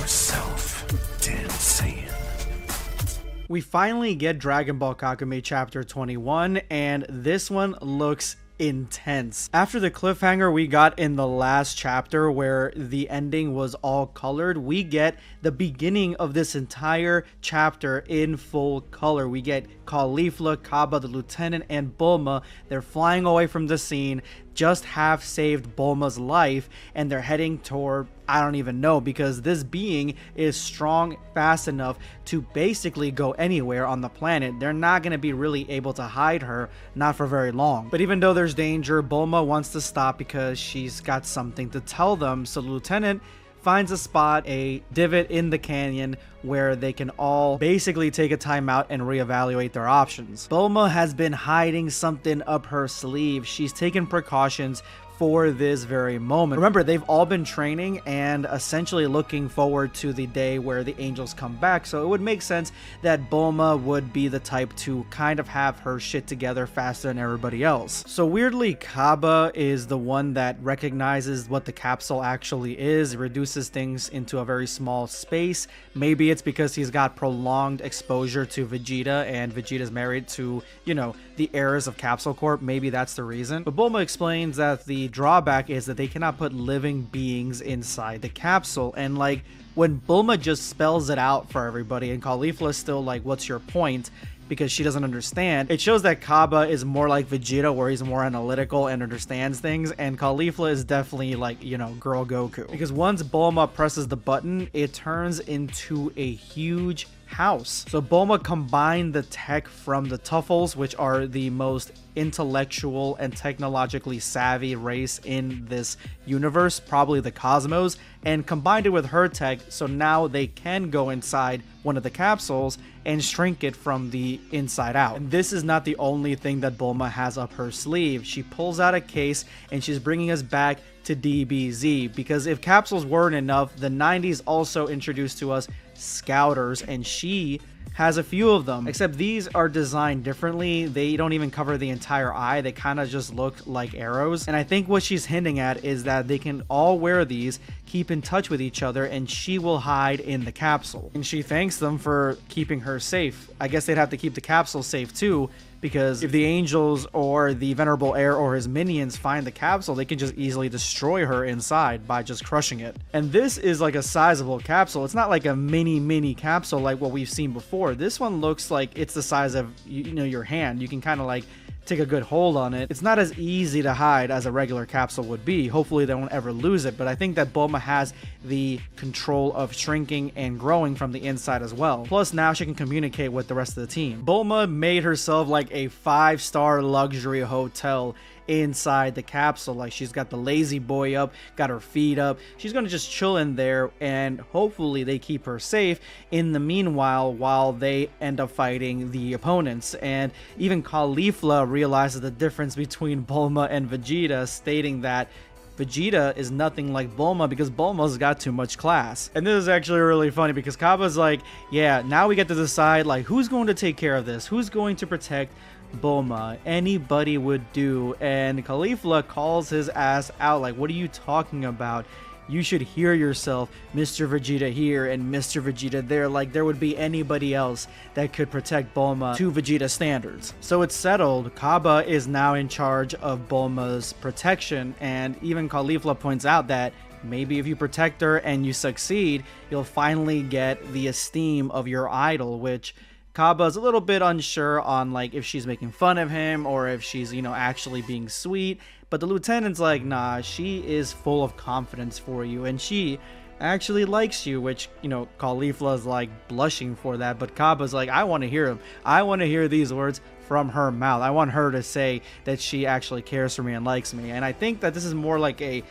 yourself, Dead Saiyan. We finally get Dragon Ball Kakumei Chapter 21, and this one looks intense. After the cliffhanger we got in the last chapter where the ending was all colored, we get the beginning of this entire chapter in full color. We get Caulifla, Cabba, the lieutenant, and Bulma. They're flying away from the scene, just have saved Bulma's life, and they're heading toward, I don't even know, because this being is strong fast enough to basically go anywhere on the planet. They're not going to be really able to hide her, not for very long. But even though there's danger, Bulma wants to stop because she's got something to tell them. So the lieutenant finds a spot, a divot in the canyon, where they can all basically take a timeout and reevaluate their options. Bulma has been hiding something up her sleeve. She's taken precautions for this very moment. Remember, they've all been training and essentially looking forward to the day where the angels come back, so it would make sense that Bulma would be the type to kind of have her shit together faster than everybody else. So weirdly, Cabba is the one that recognizes what the capsule actually is. It reduces things into a very small space. Maybe it's because he's got prolonged exposure to Vegeta, and Vegeta's married to, you know, the heirs of Capsule Corp. Maybe that's the reason. But Bulma explains that the drawback is that they cannot put living beings inside the capsule, and like when Bulma just spells it out for everybody and Caulifla is still like, what's your point, because she doesn't understand, it shows that Cabba is more like Vegeta, where he's more analytical and understands things, and Caulifla is definitely like, you know, girl Goku, because once Bulma presses the button, it turns into a huge house. So Bulma combined the tech from the Tuffles, which are the most intellectual and technologically savvy race in this universe, probably the cosmos, and combined it with her tech, so now they can go inside one of the capsules and shrink it from the inside out. And this is not the only thing that Bulma has up her sleeve. She pulls out a case and she's bringing us back to DBZ, because if capsules weren't enough, the 90s also introduced to us scouters, and she has a few of them, except these are designed differently. They don't even cover the entire eye. They kind of just look like arrows, and I think what she's hinting at is that they can all wear these, keep in touch with each other, and she will hide in the capsule. And she thanks them for keeping her safe. I guess they'd have to keep the capsule safe too, because if the angels or the venerable heir or his minions find the capsule, they can just easily destroy her inside by just crushing it. And this is like a sizable capsule. It's not like a mini capsule like what we've seen before. This one looks like it's the size of, you know, your hand. You can kind of like take a good hold on it. It's not as easy to hide as a regular capsule would be. Hopefully they won't ever lose it, but I think that Bulma has the control of shrinking and growing from the inside as well. Plus now she can communicate with the rest of the team. Bulma made herself like a 5-star luxury hotel inside the capsule. Like, she's got the lazy boy up, got her feet up. She's gonna just chill in there, and hopefully they keep her safe in the meanwhile while they end up fighting the opponents. And even Caulifla realizes the difference between Bulma and Vegeta, stating that Vegeta is nothing like Bulma because Bulma's got too much class. And this is actually really funny because Cabba's like, yeah, now we get to decide like who's going to take care of this, who's going to protect Bulma. Anybody would do. And Caulifla calls his ass out like, what are you talking about? You should hear yourself, Mr. Vegeta here and Mr. Vegeta there. Like, there would be anybody else that could protect Bulma to Vegeta standards. So it's settled. Cabba is now in charge of Bulma's protection, and even Caulifla points out that maybe if you protect her and you succeed, you'll finally get the esteem of your idol, which Cabba's a little bit unsure on, like, if she's making fun of him or if she's, you know, actually being sweet. But the lieutenant's like, nah, she is full of confidence for you, and she actually likes you, which, you know, Caulifla's like blushing for that, but Cabba's like, I want to hear him. I want to hear these words from her mouth. I want her to say that she actually cares for me and likes me. And I think that this is more like a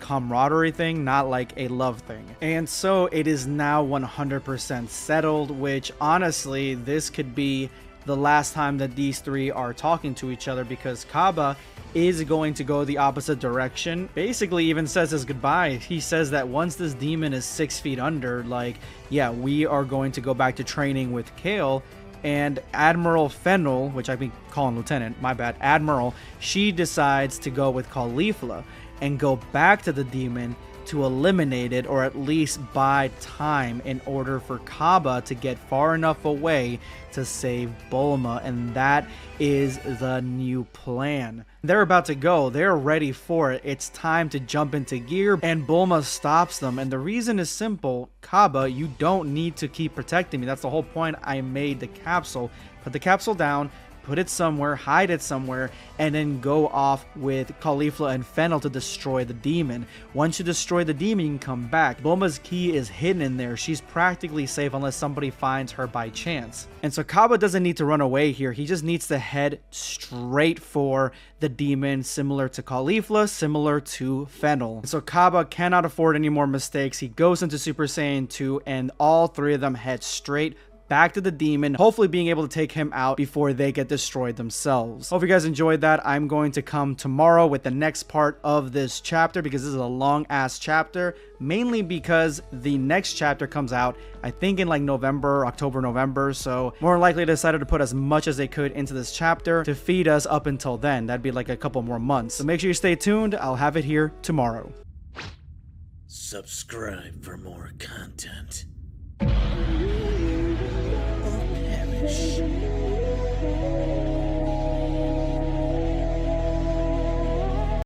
camaraderie thing, not like a love thing. And so it is now 100% settled, which honestly, this could be the last time that these three are talking to each other, because Cabba is going to go the opposite direction. Basically even says his goodbye. He says that once this demon is 6 feet under, like, yeah, we are going to go back to training with Kale. And Admiral Fennel, which I've been calling Lieutenant, my bad, Admiral, she decides to go with Caulifla and go back to the demon to eliminate it, or at least buy time in order for Cabba to get far enough away to save Bulma, and that is the new plan. They're about to go, they're ready for it, it's time to jump into gear, and Bulma stops them, and the reason is simple. Cabba, you don't need to keep protecting me. That's the whole point I made the capsule. Put the capsule down, put it somewhere, hide it somewhere, and then go off with Caulifla and Fennel to destroy the demon. Once you destroy the demon, you can come back. Bulma's key is hidden in there. She's practically safe unless somebody finds her by chance. And so Cabba doesn't need to run away here. He just needs to head straight for the demon, similar to Caulifla, similar to Fennel. And so Cabba cannot afford any more mistakes. He goes into Super Saiyan 2, and all three of them head straight back to the demon, hopefully being able to take him out before they get destroyed themselves. Hope you guys enjoyed that. I'm going to come tomorrow with the next part of this chapter, because this is a long ass chapter, mainly because the next chapter comes out I think in like November, October, November, so more likely decided to put as much as they could into this chapter to feed us up until then. That'd be like a couple more months, so make sure you stay tuned. I'll have it here tomorrow. Subscribe for more content. Perish.